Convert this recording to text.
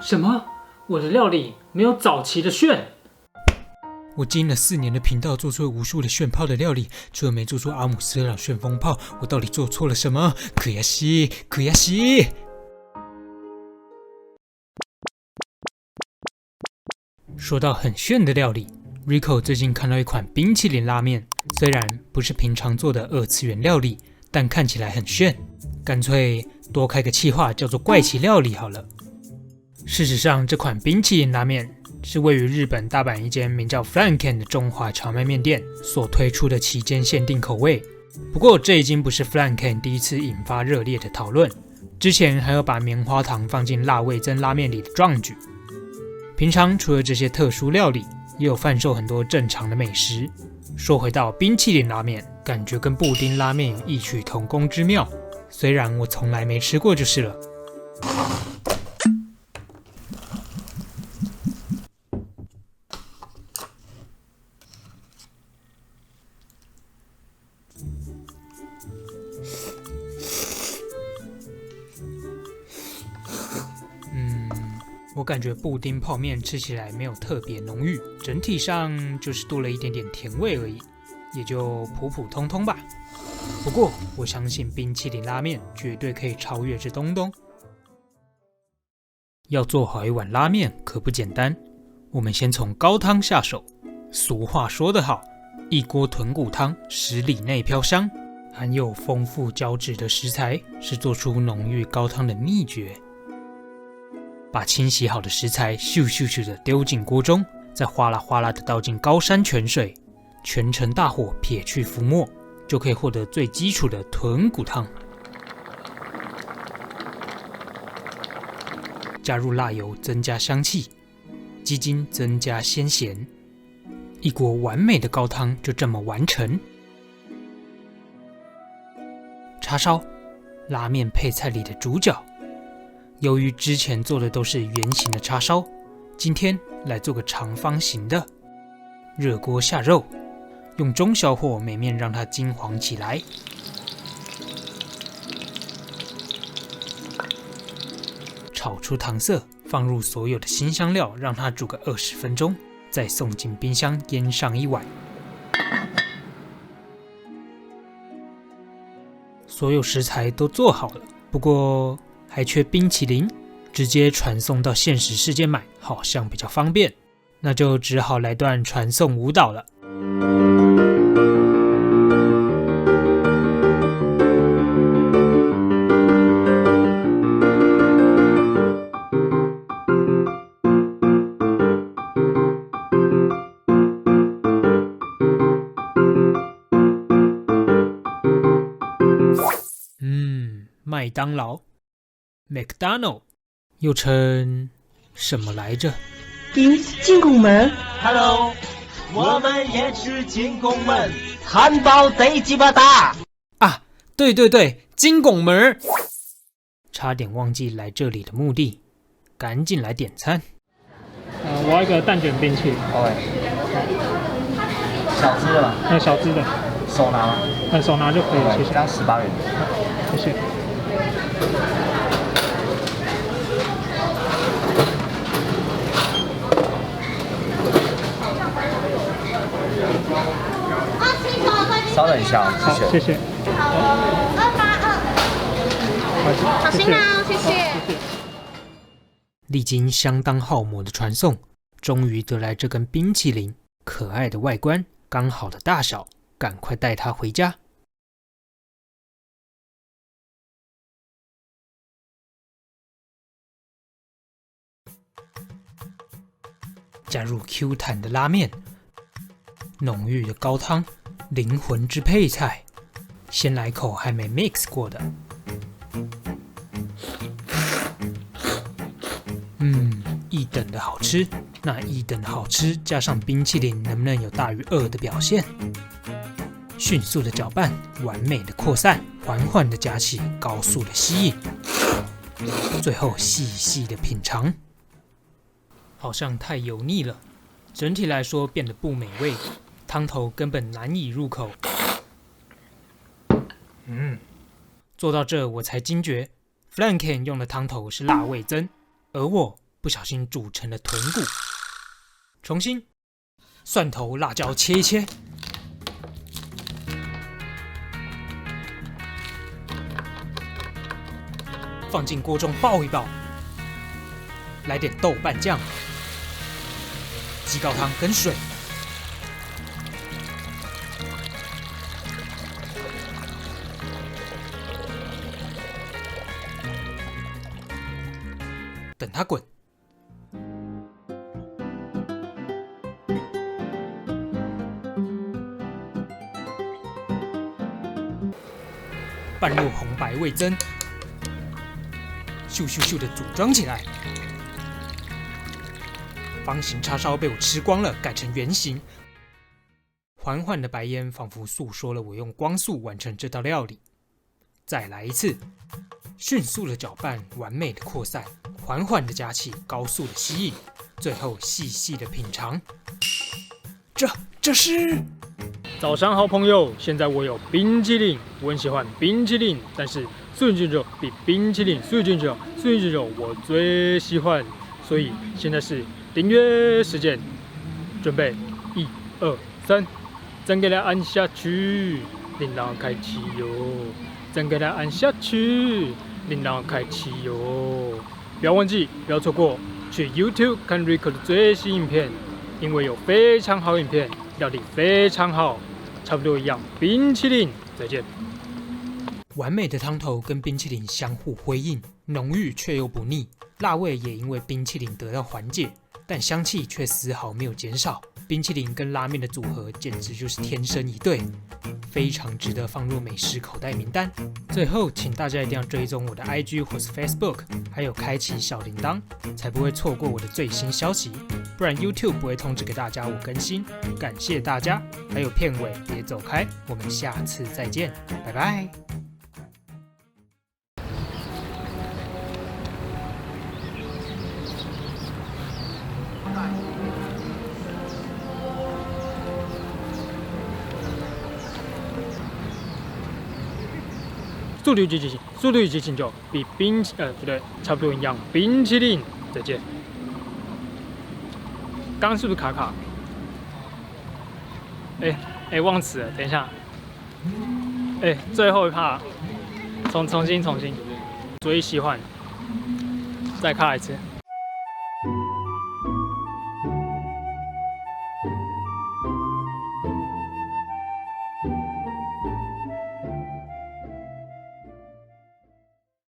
什么？我的料理没有早期的炫？我经营了4年的频道，做出了无数的炫泡的料理，却没做出阿姆斯特朗旋风炮。我到底做错了什么？可呀西，可呀西！说到很炫的料理 ，Rico 最近看到一款冰淇淋拉面，虽然不是平常做的2次元料理，但看起来很炫，干脆多开个企划叫做怪奇料理好了。事实上，这款冰淇淋拉面是位于日本大阪一间名叫 Flanken 的中华荞麦面店所推出的期间限定口味。不过，这已经不是 Flanken 第一次引发热烈的讨论，之前还有把棉花糖放进辣味噌拉面里的壮举。平常除了这些特殊料理，也有贩售很多正常的美食。说回到冰淇淋拉面，感觉跟布丁拉面有异曲同工之妙，虽然我从来没吃过就是了。我感觉布丁泡面吃起来没有特别浓郁，整体上就是多了一点点甜味而已，也就普普通通吧。不过我相信冰淇淋拉面绝对可以超越这东东。要做好一碗拉面可不简单，我们先从高汤下手。俗话说得好，一锅豚骨汤10里内飘香。含有丰富胶质的食材是做出浓郁高汤的秘诀。把清洗好的食材咻咻咻的丢进锅中，再哗啦哗啦的倒进高山泉水，全程大火撇去浮沫，就可以获得最基础的豚骨汤。加入辣油增加香气，鸡精增加鲜咸，一锅完美的高汤就这么完成。叉烧，拉面配菜里的主角。由于之前做的都是圆形的叉烧，今天来做个长方形的。热锅下肉，用中小火每面让它金黄起来。炒出糖色，放入所有的辛香料，让它煮个20分钟，再送进冰箱腌上一晚。所有食材都做好了，不过还缺冰淇淋，直接传送到现实世界买好像比较方便，那就只好来段传送舞蹈了。麦当劳 McDonald 又称什么来着？进拱门 Hello， 我们也是进拱门，汉堡贼鸡巴大啊！对对对，金拱门！差点忘记来这里的目的，赶紧来点餐。我要一个蛋卷冰淇淋。OK， 小只的吗？小只的。手拿吗？手拿就可以了，谢谢。这样18元。谢谢。稍等一下，好，谢谢。好辛劳，谢谢。历经相当耗磨的传送，终于得来这根冰淇淋，可爱的外观，刚好的大小，赶快带它回家。加入 Q 弹的拉面，浓郁的高汤，灵魂之配菜。先来口还没 mix 过的，一等的好吃。那一等的好吃加上冰淇淋，能不能有大于2的表现？迅速的搅拌，完美的扩散，缓缓的夹起，高速的吸引，最后细细的品尝。好像太油腻了，整体来说变得不美味，汤头根本难以入口。做到这我才惊觉 ，Flanken 用的汤头是辣味噌，而我不小心煮成了豚骨。重新，蒜头、辣椒切一切，放进锅中爆一爆，来点豆瓣酱、鸡高汤跟水。等它滚。拌入红白味噌，咻咻咻的组装起来。方形叉烧被我吃光了，改成圆形。缓缓的白烟仿佛诉说了我用光速完成这道料理。再来一次，迅速的搅拌，完美的扩散，缓缓的加气，高速的吸引，最后细细的品尝。这是。早上好，朋友！现在我有冰淇淋，我很喜欢冰淇淋，但是素云卷肉比冰淇淋素云卷肉我最喜欢，所以现在是订阅时间，准备1、2、3，再给它按下去，铃铛开启哟！再给它按下去，铃铛开启哟！不要忘记，不要错过，去 YouTube 看 Rico 的最新影片，因为有非常好影片，料理非常好。差不多一样，冰淇淋，再见。完美的汤头跟冰淇淋相互辉映，浓郁却又不腻，辣味也因为冰淇淋得到缓解，但香气却丝毫没有减少。冰淇淋跟拉面的组合简直就是天生一对，非常值得放入美食口袋名单。最后，请大家一定要追踪我的 IG 或是 Facebook， 还有开启小铃铛，才不会错过我的最新消息，不然 YouTube 不会通知给大家我更新。感谢大家，还有片尾别走开，我们下次再见，拜拜。速度与激情就比不对，差不多一样。冰淇淋，再见。刚刚是不是卡卡？忘词了，等一下。最后一趴，重新。最喜欢，再卡一次。